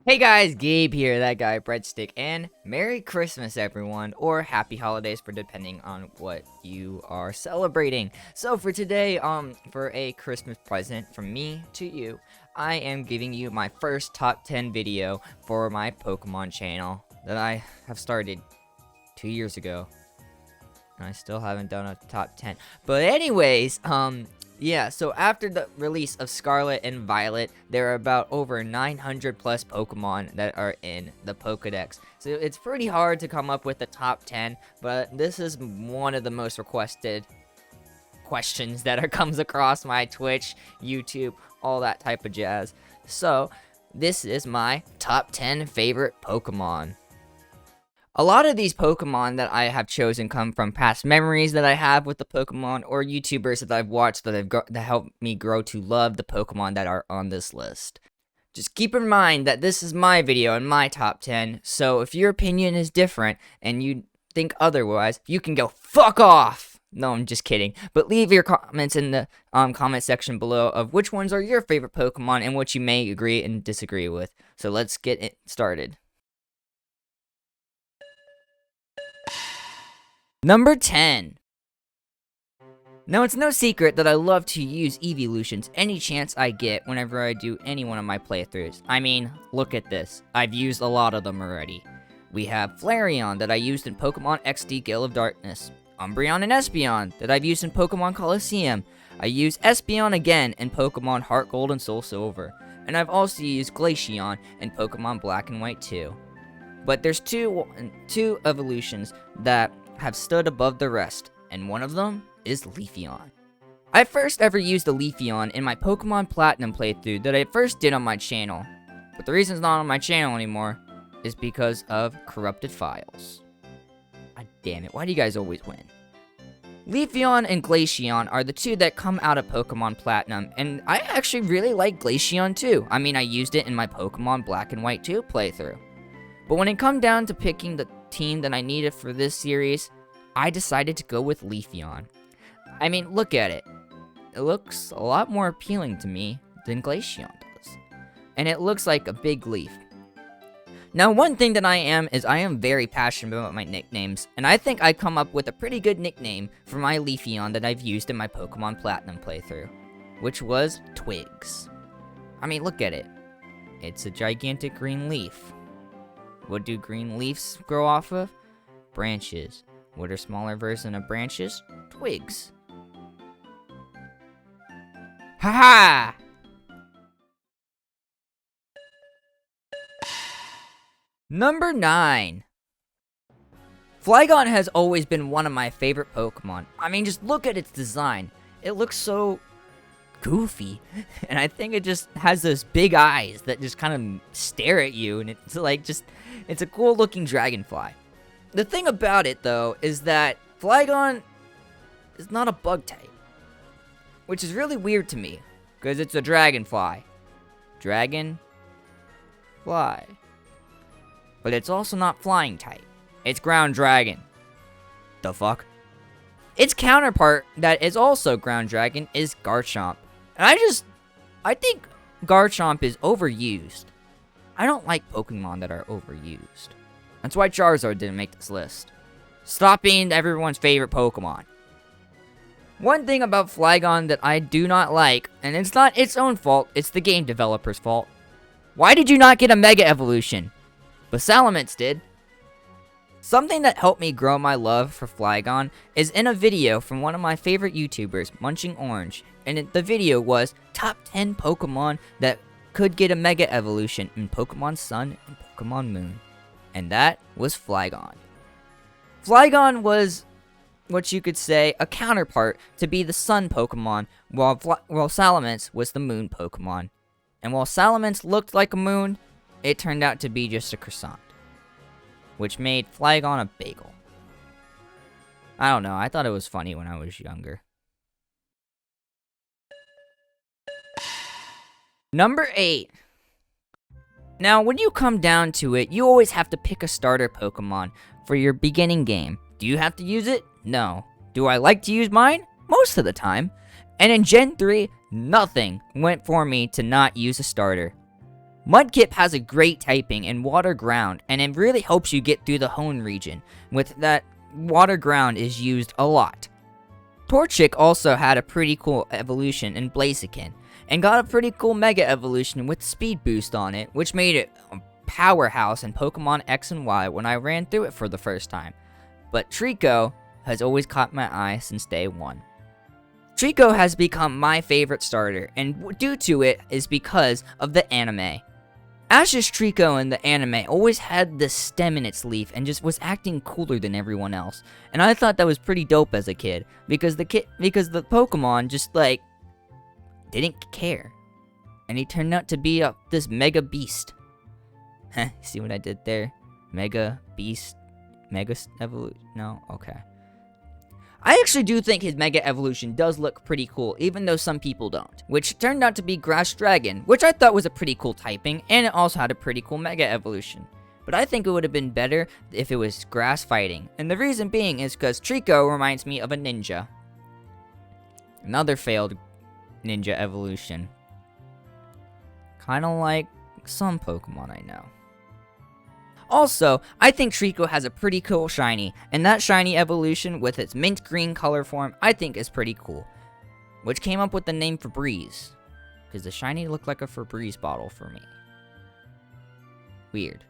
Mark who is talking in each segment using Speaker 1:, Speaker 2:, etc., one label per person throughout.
Speaker 1: Hey guys, Gabe here, that guy Breadstick, and Merry Christmas everyone, or Happy Holidays for depending on what you are celebrating. So for today, for a Christmas present from me to you, I am giving you my first top 10 video for my Pokemon channel that I have started 2 years ago. And I still haven't done a top 10. But anyways, yeah, so after the release of Scarlet and Violet, there are about over 900 plus Pokemon that are in the Pokedex. So it's pretty hard to come up with the top 10, but this is one of the most requested questions that comes across my Twitch, YouTube, all that type of jazz. So this is my top 10 favorite Pokemon. A lot of these Pokemon that I have chosen come from past memories that I have with the Pokemon or YouTubers that I've watched that helped me grow to love the Pokemon that are on this list. Just keep in mind that this is my video and my top 10, so if your opinion is different and you think otherwise, you can go fuck off! No, I'm just kidding. But leave your comments in the comment section below of which ones are your favorite Pokemon and what you may agree and disagree with. So let's get it started. Number 10. Now, it's no secret that I love to use evolutions any chance I get whenever I do any one of my playthroughs. I mean, look at this. I've used a lot of them already. We have Flareon that I used in Pokemon XD Gale of Darkness. Umbreon and Espeon that I've used in Pokemon Colosseum. I use Espeon again in Pokemon Heart Gold and Soul Silver. And I've also used Glaceon in Pokemon Black and White too. But there's two evolutions that have stood above the rest, and one of them is Leafeon. I first ever used a Leafeon in my Pokemon Platinum playthrough that I first did on my channel, but the reason it's not on my channel anymore is because of corrupted files. God damn it, why do you guys always win? Leafeon and Glaceon are the two that come out of Pokemon Platinum, and I actually really like Glaceon too. I mean, I used it in my Pokemon Black and White 2 playthrough. But when it come down to picking the team that I needed for this series, I decided to go with Leafeon. I mean, look at it. It looks a lot more appealing to me than Glaceon does. And it looks like a big leaf. Now, one thing that I am very passionate about my nicknames, and I think I come up with a pretty good nickname for my Leafeon that I've used in my Pokemon Platinum playthrough, which was Twigs. I mean, look at it. It's a gigantic green leaf. What do green leaves grow off of? Branches. What are smaller version of branches? Twigs. Haha! Number 9. Flygon has always been one of my favorite Pokemon. I mean, just look at its design. It looks so goofy, and I think it just has those big eyes that just kind of stare at you, and it's like it's a cool looking dragonfly. The thing about it though is that Flygon is not a bug type, which is really weird to me because it's a dragonfly. Dragon fly. But it's also not flying type. It's ground dragon. The fuck? Its counterpart that is also ground dragon is Garchomp. And I think Garchomp is overused. I don't like Pokemon that are overused. That's why Charizard didn't make this list. Stop being everyone's favorite Pokemon. One thing about Flygon that I do not like, and it's not its own fault, it's the game developer's fault. Why did you not get a Mega Evolution? But Salamence did. Something that helped me grow my love for Flygon is in a video from one of my favorite YouTubers, Munching Orange, and the video was top 10 Pokemon that could get a Mega Evolution in Pokemon Sun and Pokemon Moon. And that was Flygon. Flygon was what you could say a counterpart to be the Sun Pokemon, while Salamence was the Moon Pokemon. And while Salamence looked like a moon, it turned out to be just a croissant, which made Flygon a bagel. I don't know, I thought it was funny when I was younger. Number 8. Now, when you come down to it, you always have to pick a starter Pokemon for your beginning game. Do you have to use it? No. Do I like to use mine? Most of the time. And in Gen 3, nothing went for me to not use a starter. Mudkip has a great typing in water ground, and it really helps you get through the Hone region. With that, water ground is used a lot. Torchic also had a pretty cool evolution in Blaziken, and got a pretty cool Mega Evolution with Speed Boost on it, which made it a powerhouse in Pokemon X and Y when I ran through it for the first time. But Trico has always caught my eye since day one. Trico has become my favorite starter, and due to it is because of the anime. Ash's Trico in the anime always had this stem in its leaf and just was acting cooler than everyone else. And I thought that was pretty dope as a kid, because the Pokemon just like didn't care. And he turned out to be this mega beast. See what I did there? Mega beast, mega evolution. No, okay. I actually do think his Mega Evolution does look pretty cool, even though some people don't. Which turned out to be Grass Dragon, which I thought was a pretty cool typing, and it also had a pretty cool Mega Evolution. But I think it would have been better if it was Grass Fighting. And the reason being is because Trico reminds me of a ninja. Another failed ninja evolution. Kinda like some Pokemon I know. Also, I think Trico has a pretty cool shiny, and that shiny evolution with its mint green color form I think is pretty cool. Which came up with the name Febreze, because the shiny looked like a Febreze bottle for me. Weird.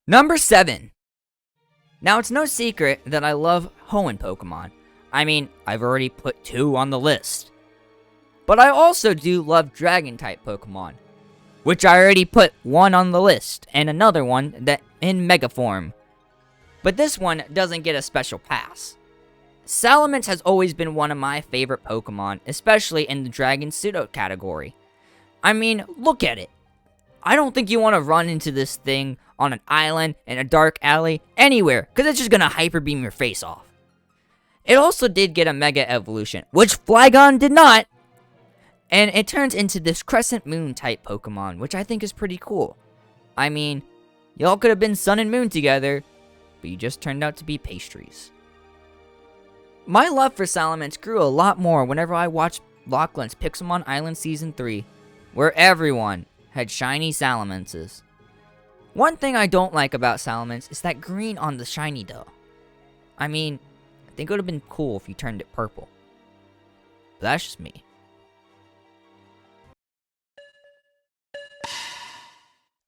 Speaker 1: Number 7. Now it's no secret that I love Hoenn Pokemon. I mean, I've already put 2 on the list. But I also do love Dragon-type Pokemon, which I already put 1 on the list, and another one that in Mega form. But this one doesn't get a special pass. Salamence has always been one of my favorite Pokemon, especially in the Dragon Pseudo category. I mean, look at it. I don't think you want to run into this thing on an island, in a dark alley, anywhere, because it's just going to Hyper Beam your face off. It also did get a Mega Evolution, which Flygon did not. And it turns into this Crescent Moon type Pokemon, which I think is pretty cool. I mean, y'all could have been Sun and Moon together, but you just turned out to be pastries. My love for Salamence grew a lot more whenever I watched Lachlan's Pixelmon Island Season 3, where everyone had shiny Salamences. One thing I don't like about Salamence is that green on the shiny though. I mean, I think it would have been cool if you turned it purple. But that's just me.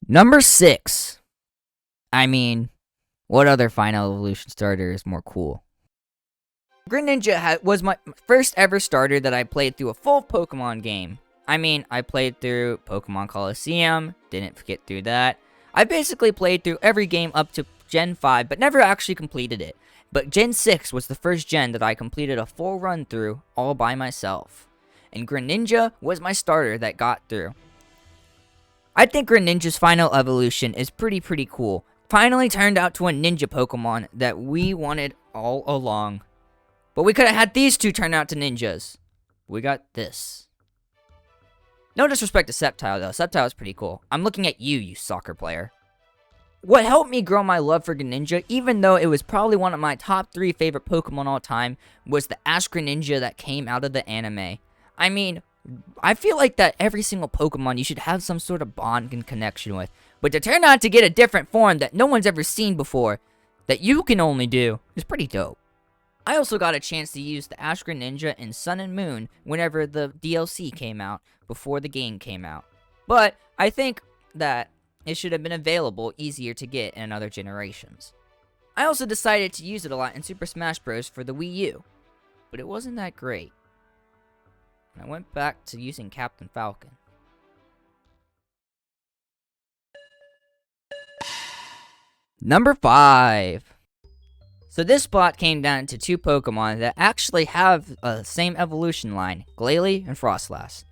Speaker 1: Number 6. I mean, what other final evolution starter is more cool? Greninja was my first ever starter that I played through a full Pokemon game. I mean, I played through Pokemon Coliseum, didn't get through that. I basically played through every game up to Gen 5, but never actually completed it. But Gen 6 was the first gen that I completed a full run through all by myself. And Greninja was my starter that got through. I think Greninja's final evolution is pretty cool. Finally turned out to a ninja Pokemon that we wanted all along. But we could have had these two turn out to ninjas. We got this. No disrespect to Sceptile though, Sceptile is pretty cool. I'm looking at you, you soccer player. What helped me grow my love for Greninja, even though it was probably one of my top 3 favorite Pokemon all time, was the Ash Greninja that came out of the anime. I mean, I feel like that every single Pokemon you should have some sort of bond and connection with. But to turn out to get a different form that no one's ever seen before, that you can only do, is pretty dope. I also got a chance to use the Ash Greninja in Sun and Moon whenever the DLC came out, before the game came out. But I think that it should have been available easier to get in other generations. I also decided to use it a lot in Super Smash Bros. For the Wii U, but it wasn't that great. I went back to using Captain Falcon. Number 5. So this spot came down to 2 Pokemon that actually have the same evolution line, Glalie and Frostlass.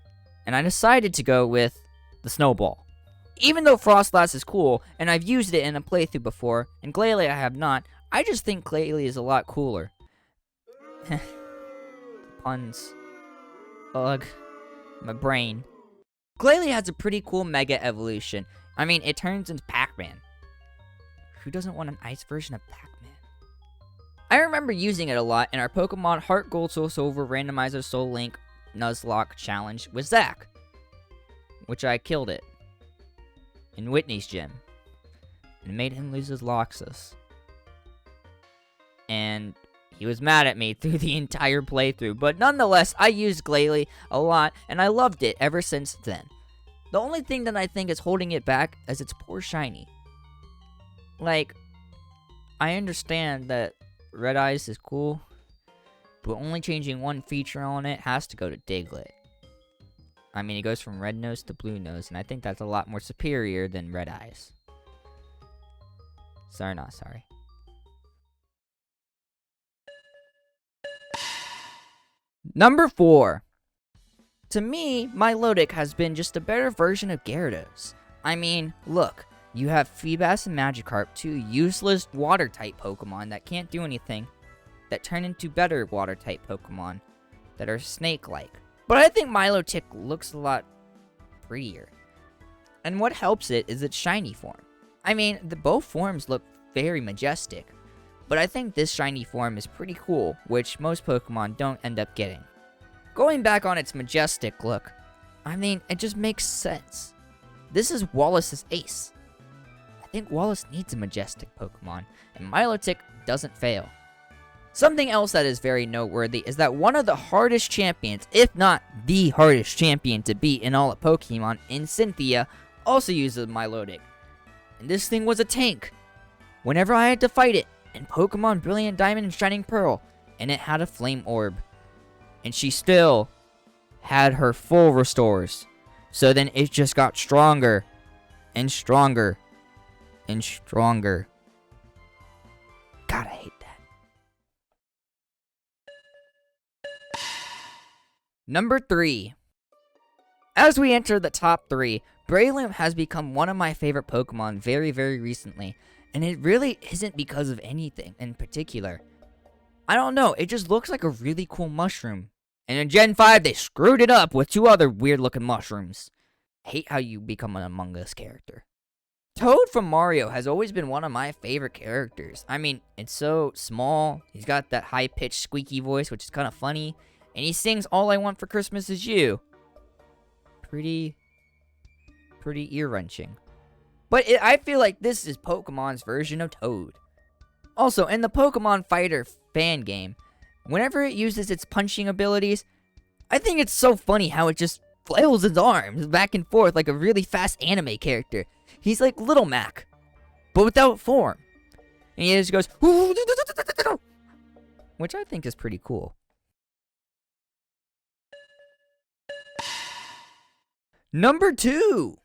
Speaker 1: And I decided to go with the Snowball. Even though Frostlass is cool, and I've used it in a playthrough before, and Glalie I have not, I just think Glalie is a lot cooler. Puns. Ugh. My brain. Glalie has a pretty cool Mega Evolution. I mean, it turns into Pac-Man. Who doesn't want an ice version of Pac-Man? I remember using it a lot in our Pokemon Heart Gold Soul Silver Randomizer Soul Link Nuzlocke challenge with Zach, which I killed it in Whitney's gym and made him lose his Loxus. And he was mad at me through the entire playthrough, but nonetheless, I used Glalie a lot, and I loved it ever since then. The only thing that I think is holding it back is its poor shiny. Like, I understand that Red Eyes is cool, but only changing one feature on it has to go to Diglett. I mean, it goes from Red Nose to Blue Nose, and I think that's a lot more superior than Red Eyes. Sorry, not sorry. Number 4. To me, Milotic has been just a better version of Gyarados. I mean, look, you have Feebas and Magikarp, two useless water-type Pokemon that can't do anything, that turn into better water-type Pokemon that are snake-like. But I think Milotic looks a lot prettier. And what helps it is its shiny form. I mean, both forms look very majestic, but I think this shiny form is pretty cool, which most Pokemon don't end up getting. Going back on its majestic look, I mean, it just makes sense. This is Wallace's ace. I think Wallace needs a majestic Pokemon, and Milotic doesn't fail. Something else that is very noteworthy is that one of the hardest champions, if not the hardest champion to beat in all of Pokemon, in Cynthia, also uses Milotic. And this thing was a tank. Whenever I had to fight it, in Pokemon Brilliant Diamond and Shining Pearl, and it had a Flame Orb. And she still had her full restores. So then it just got stronger, and stronger, and stronger. God, I hate that. Number 3. As we enter the top 3, Braylon has become one of my favorite Pokemon very, very recently. And it really isn't because of anything in particular. I don't know, it just looks like a really cool mushroom. And in Gen 5, they screwed it up with 2 other weird-looking mushrooms. I hate how you become an Among Us character. Toad from Mario has always been one of my favorite characters. I mean, it's so small. He's got that high-pitched squeaky voice, which is kind of funny. And he sings All I Want for Christmas Is You. Pretty ear-wrenching. But I feel like this is Pokemon's version of Toad. Also, in the Pokemon Fighter fan game, whenever it uses its punching abilities, I think it's so funny how it just flails its arms back and forth like a really fast anime character. He's like Little Mac, but without form. And he just goes, which I think is pretty cool. Number 2.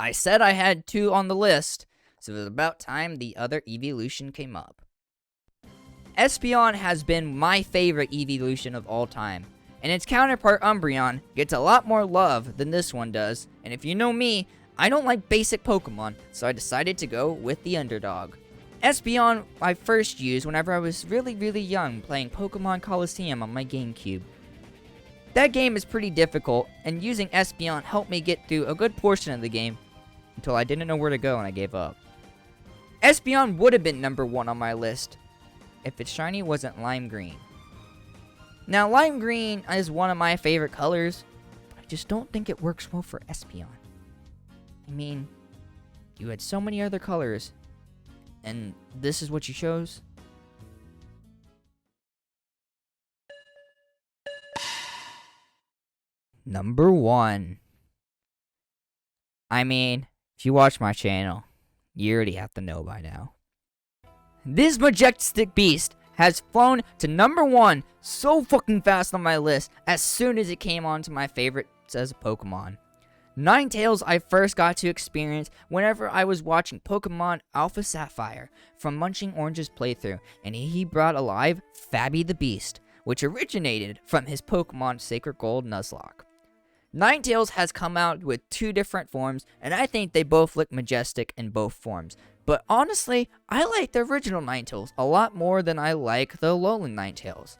Speaker 1: I said I had 2 on the list, so it was about time the other evolution came up. Espeon has been my favorite evolution of all time, and its counterpart Umbreon gets a lot more love than this one does, and if you know me, I don't like basic Pokemon, so I decided to go with the underdog. Espeon I first used whenever I was really young playing Pokemon Coliseum on my GameCube. That game is pretty difficult, and using Espeon helped me get through a good portion of the game until I didn't know where to go and I gave up. Espeon would have been number 1 on my list if its shiny wasn't lime green. Now, lime green is one of my favorite colors, but I just don't think it works well for Espeon. I mean, you had so many other colors, and this is what you chose? Number 1. I mean, if you watch my channel, you already have to know by now. This majestic beast has flown to number 1 so fucking fast on my list as soon as it came onto my favorites as a Pokemon. Ninetales I first got to experience whenever I was watching Pokemon Alpha Sapphire from Munching Orange's playthrough, and he brought alive Fabby the Beast, which originated from his Pokemon Sacred Gold Nuzlocke. Ninetales has come out with 2 different forms, and I think they both look majestic in both forms. But honestly, I like the original Ninetales a lot more than I like the Alolan Ninetales.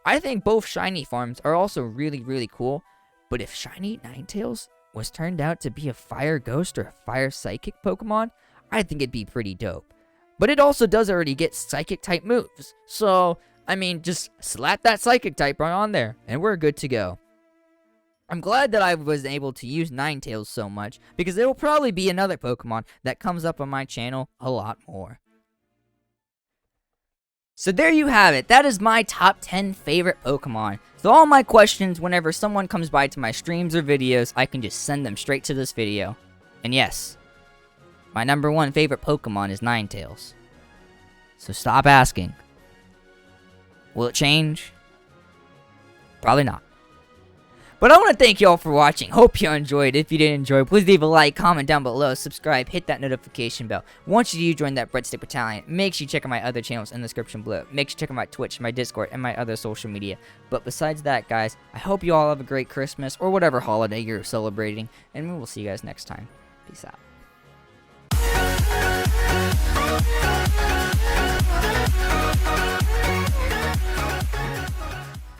Speaker 1: I think both shiny forms are also really cool, but if shiny Ninetales was turned out to be a Fire Ghost or a Fire Psychic Pokemon, I think it'd be pretty dope. But it also does already get Psychic type moves, so, I mean, just slap that Psychic type right on there, and we're good to go. I'm glad that I was able to use Ninetales so much, because there will probably be another Pokemon that comes up on my channel a lot more. So there you have it. That is my top 10 favorite Pokemon. So all my questions, whenever someone comes by to my streams or videos, I can just send them straight to this video. And yes, my number 1 favorite Pokemon is Ninetales. So stop asking. Will it change? Probably not. But I want to thank y'all for watching. Hope you enjoyed. If you did enjoy, please leave a like, comment down below, subscribe, hit that notification bell. Once you join that Breadstick Battalion, make sure you check out my other channels in the description below. Make sure you check out my Twitch, my Discord, and my other social media. But besides that, guys, I hope you all have a great Christmas or whatever holiday you're celebrating, and we will see you guys next time. Peace out.